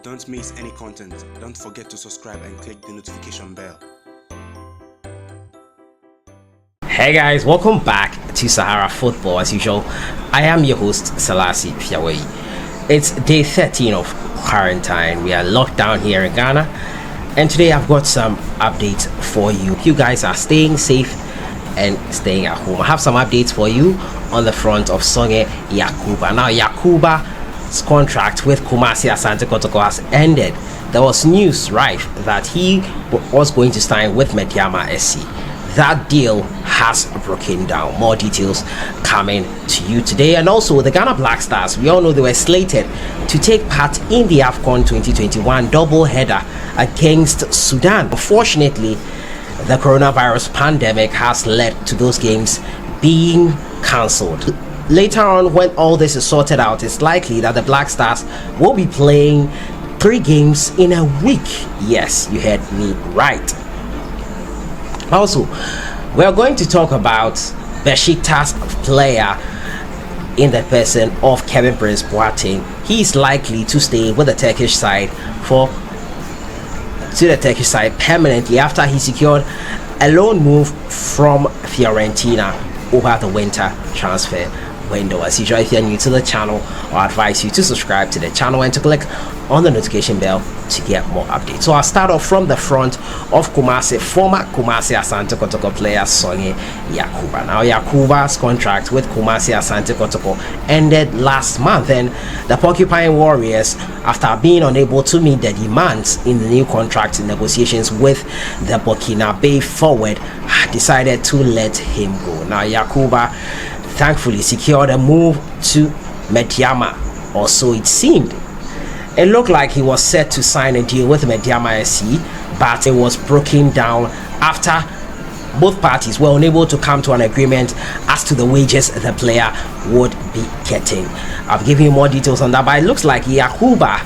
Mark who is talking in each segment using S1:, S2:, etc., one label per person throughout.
S1: Don't miss any content. Don't forget to subscribe and click the notification bell.
S2: Hey guys, welcome back to Sahara Football. As usual, I am your host, Selassie Piawei. It's day 13 of quarantine. We are locked down here in Ghana, and today I've got some updates for you. You guys are staying safe and staying at home. I have some updates for you on the front of SOGNE Yacouba. Now, Yacouba's contract with Kumasi Asante Kotoko has ended. There was news rife that he was going to sign with Medeama SC. That deal has broken down. More details coming to you today. And also the Ghana Black Stars, we all know they were slated to take part in the AFCON 2021 double header against Sudan. Unfortunately, the coronavirus pandemic has led to those games being cancelled. Later on, when all this is sorted out, it's likely that the Black Stars will be playing 3 games in a week. Yes, you heard me right. Also, we are going to talk about BESIKTAS player in the person of Kevin Prince Boateng. He is likely to stay with the Turkish side permanently after he secured a loan move from Fiorentina over the winter transfer window. As usual, if you're new to the channel, I advise you to subscribe to the channel and to click on the notification bell to get more updates. So I'll start off from the front of Kumasi. Former Kumasi Asante Kotoko player SOGNE Yacouba. Now, Yacouba's contract with Kumasi Asante Kotoko ended last month, and the Porcupine Warriors, after being unable to meet the demands in the new contract negotiations with the Burkinabe forward, decided to let him go. Now, Yacouba thankfully secured a move to Medeama, or so it seemed. It looked like he was set to sign a deal with Medeama SC, but it was broken down after both parties were unable to come to an agreement as to the wages the player would be getting. I've given you more details on that, but it looks like Yacouba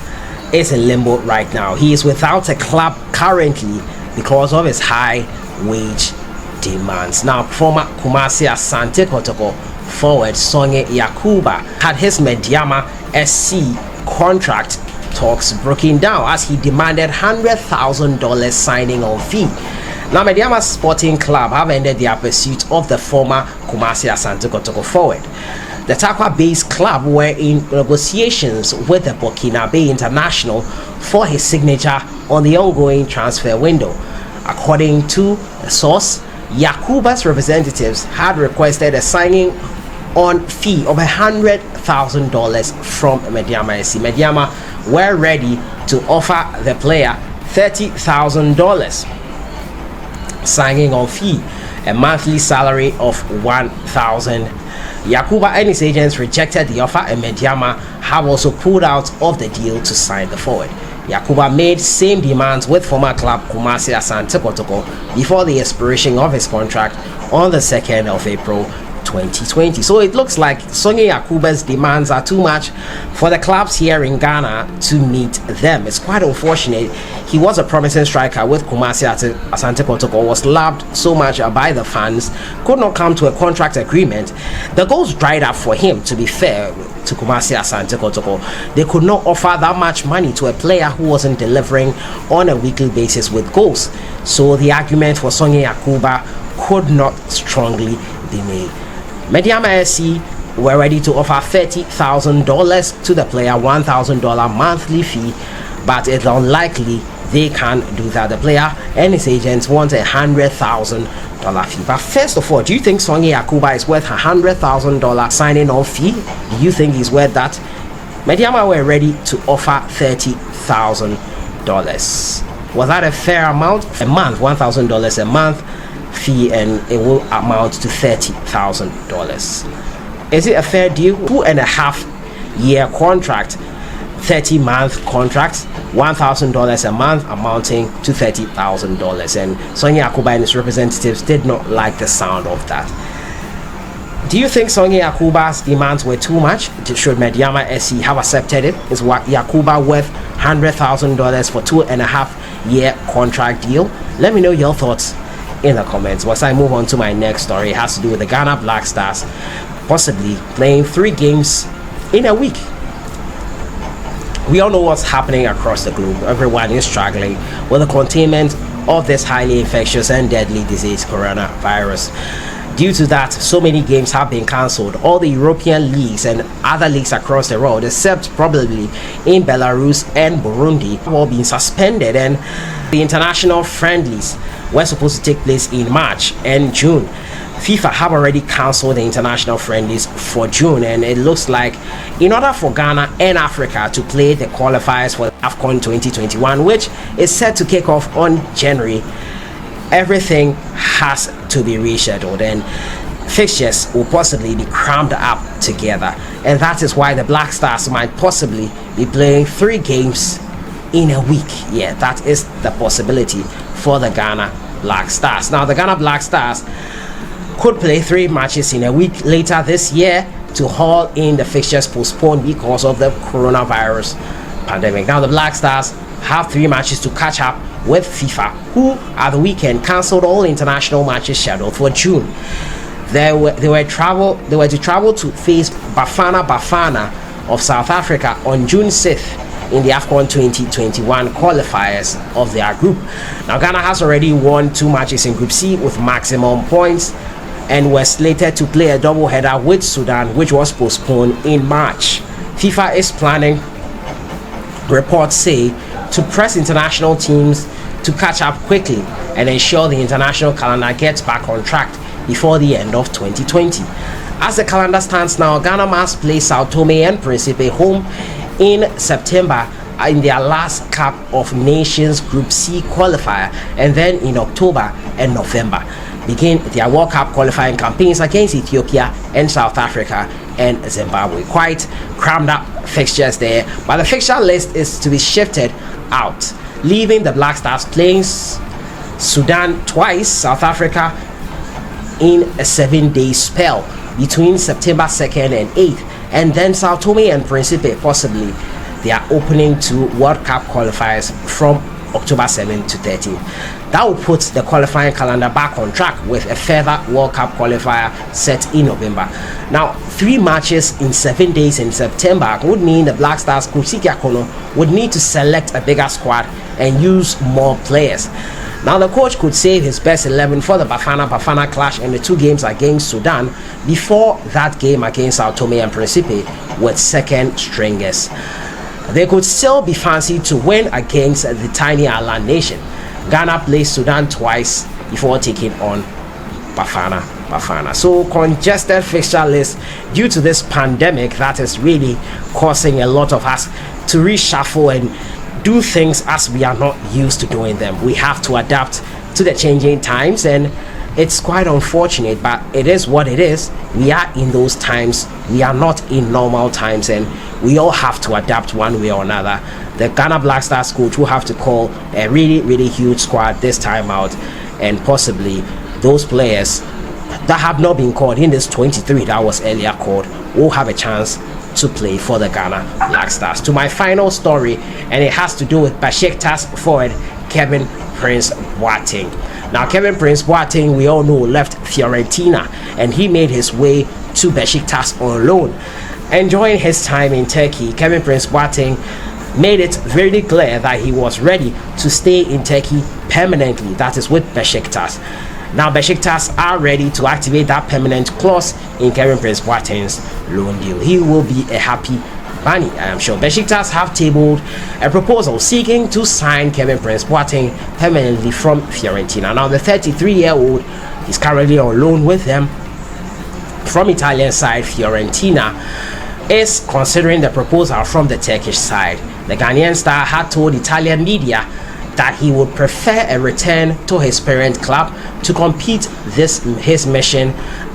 S2: is in limbo right now. He is without a club currently because of his high wage demands. Now, former Kumasi Asante Kotoko forward SOGNE Yacouba had his Medeama SC contract talks broken down as he demanded $100,000 signing on fee. Now, Medeama Sporting Club have ended their pursuit of the former Kumasi Asante Kotoko forward. The Takwa-based club were in negotiations with the Burkinabe International for his signature on the ongoing transfer window. According to a source, Yacouba's representatives had requested a signing on fee of $100,000 from Medeama SC. Medeama were ready to offer the player $30,000 signing on fee, a monthly salary of $1,000. Yacouba and his agents rejected the offer, and Medeama have also pulled out of the deal to sign the forward. Yacouba made same demands with former club Kumasi Asante Kotoko before the expiration of his contract on the 2nd of April 2020. So it looks like SOGNE Yacouba's demands are too much for the clubs here in Ghana to meet them. It's quite unfortunate. He was a promising striker with Kumasi Asante Kotoko, was loved so much by the fans, could not come to a contract agreement. The goals dried up for him, to be fair to Kumasi Asante Kotoko. They could not offer that much money to a player who wasn't delivering on a weekly basis with goals. So the argument for SOGNE Yacouba could not strongly be made. Medeama SC were ready to offer $30,000 to the player, $1,000 monthly fee, but it's unlikely they can do that. The player and his agents want a $100,000 fee. But first of all, do you think SOGNE Yacouba is worth $100,000 signing on fee? Do you think he's worth that? Medeama were ready to offer $30,000. Was that a fair amount? A month, $1,000 a month fee, and it will amount to $30,000. Is it a fair deal? 2.5 year contract, 30-month contract, $1,000 a month, amounting to $30,000. And SOGNE Yacouba and his representatives did not like the sound of that. Do you think SOGNE Yacouba's demands were too much? Should Medeama SC have accepted it? Is Yacouba worth $100,000 for 2.5 year contract deal? Let me know your thoughts in the comments. Once I move on to my next story, it has to do with the Ghana Black Stars possibly playing 3 games in a week. We all know what's happening across the globe. Everyone is struggling with the containment of this highly infectious and deadly disease, coronavirus. Due to that, so many games have been cancelled. All the European leagues and other leagues across the world, except probably in Belarus and Burundi, have all been suspended, and the international friendlies were supposed to take place in March and June. FIFA have already cancelled the international friendlies for June, and it looks like in order for Ghana and Africa to play the qualifiers for AFCON 2021, which is set to kick off on January, everything has to be rescheduled, and fixtures will possibly be crammed up together, and that is why the Black Stars might possibly be playing 3 games in a week. Yeah, that is the possibility for the Ghana Black Stars. Now, the Ghana Black Stars could play 3 matches in a week later this year to haul in the fixtures postponed because of the coronavirus pandemic. Now, the Black Stars have 3 matches to catch up with FIFA, who at the weekend cancelled all international matches scheduled for June. They were to travel to face Bafana of South Africa on June 6th in the AFCON 2021 qualifiers of their group. Now, Ghana has already won 2 matches in Group C with maximum points, and were slated to play a double-header with Sudan, which was postponed in March. FIFA is planning, reports say, to press international teams to catch up quickly and ensure the international calendar gets back on track before the end of 2020. As the calendar stands now, Ghana must play Sao Tome and Principe home in September in their last Cup of Nations Group C qualifier, and then in October and November begin their World Cup qualifying campaigns against Ethiopia and South Africa and Zimbabwe. Quite crammed up fixtures there, but the fixture list is to be shifted out, leaving the Black Stars playing Sudan twice, South Africa in a 7-day spell between September 2nd and 8th, and then Sao Tome and Principe possibly they are opening to World Cup qualifiers from October 7th to 13th. That will put the qualifying calendar back on track with a further World Cup qualifier set in November. Now, 3 matches in 7 days in September would mean the Black Stars coach Yacouba would need to select a bigger squad and use more players. Now, the coach could save his best 11 for the Bafana clash and the 2 games against Sudan before that game against Sao Tome and Principe with second stringers. They could still be fancied to win against the tiny island nation. Ghana plays Sudan twice before taking on Bafana. So congested fixture list due to this pandemic that is really causing a lot of us to reshuffle and do things as we are not used to doing them. We have to adapt to the changing times, and it's quite unfortunate, but it is what it is. We are in those times. We are not in normal times, and we all have to adapt one way or another. The Ghana Black Stars coach will have to call a really huge squad this time out, and possibly those players that have not been called in this 23 that was earlier called will have a chance to play for the Ghana Black Stars. To my final story, and it has to do with BESIKTAS forward Kevin Prince Boateng. Now, Kevin Prince Boateng, we all know, left Fiorentina, and he made his way to BESIKTAS on loan. Enjoying his time in Turkey, Kevin Prince Boateng made it very clear that he was ready to stay in Turkey permanently, that is with BESIKTAS. Now, BESIKTAS are ready to activate that permanent clause in Kevin Prince Boateng's loan deal. He will be a happy bunny, I am sure. BESIKTAS have tabled a proposal seeking to sign Kevin Prince Boateng permanently from Fiorentina. Now, the 33-year-old is currently on loan with them from Italian side Fiorentina, is considering the proposal from the Turkish side. The Ghanaian star had told Italian media that he would prefer a return to his parent club to complete his mission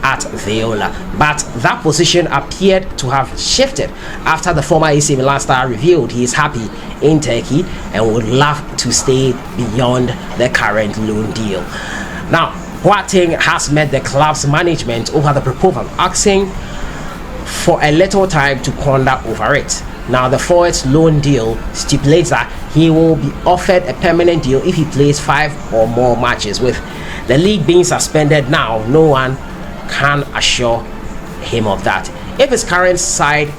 S2: at Viola, but that position appeared to have shifted after the former AC Milan star revealed he is happy in Turkey and would love to stay beyond the current loan deal. Now, Boateng has met the club's management over the proposal, asking for a little time to ponder over it. Now, the forward's loan deal stipulates that he will be offered a permanent deal if he plays 5 or more matches. With the league being suspended now, no one can assure him of that. If his current side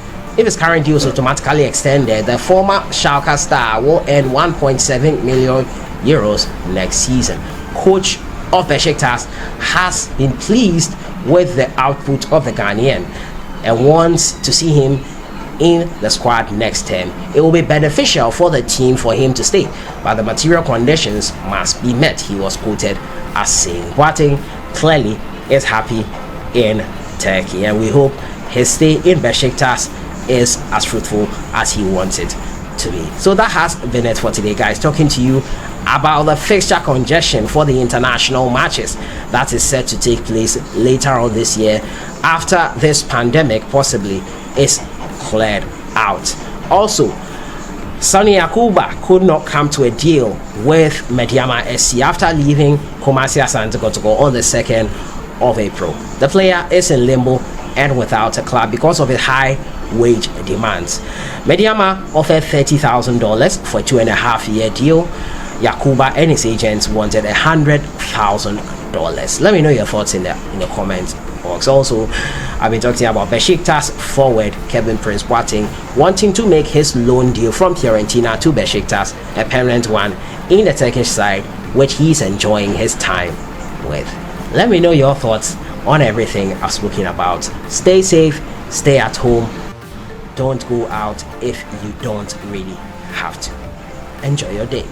S2: if his current deal is automatically extended, the former Schalke star will earn 1.7 million euros next season. Coach of Besiktas has been pleased with the output of the Ghanaian and wants to see him in the squad next term. It will be beneficial for the team for him to stay, but the material conditions must be met, he was quoted as saying. Boateng clearly is happy in Turkey, and we hope his stay in Besiktas is as fruitful as he wants it to be. So that has been it for today, guys. Talking to you about the fixture congestion for the international matches that is set to take place later on this year after this pandemic possibly is cleared out. Also, Sonny Yacouba could not come to a deal with Medeama SC after leaving Kumasi Asante Kotoko on the 2nd of April. The player is in limbo and without a club because of his high wage demands. Medeama offered $30,000 for a 2.5-year deal. Yacouba and his agents wanted $100,000. Let me know your thoughts in the comments box. Also, I've been talking about Besiktas forward Kevin Prince Boateng wanting to make his loan deal from Fiorentina to Besiktas a permanent one in the Turkish side, which he's enjoying his time with. Let me know your thoughts on everything I've spoken about. Stay safe, stay at home, don't go out if you don't really have to. Enjoy your day.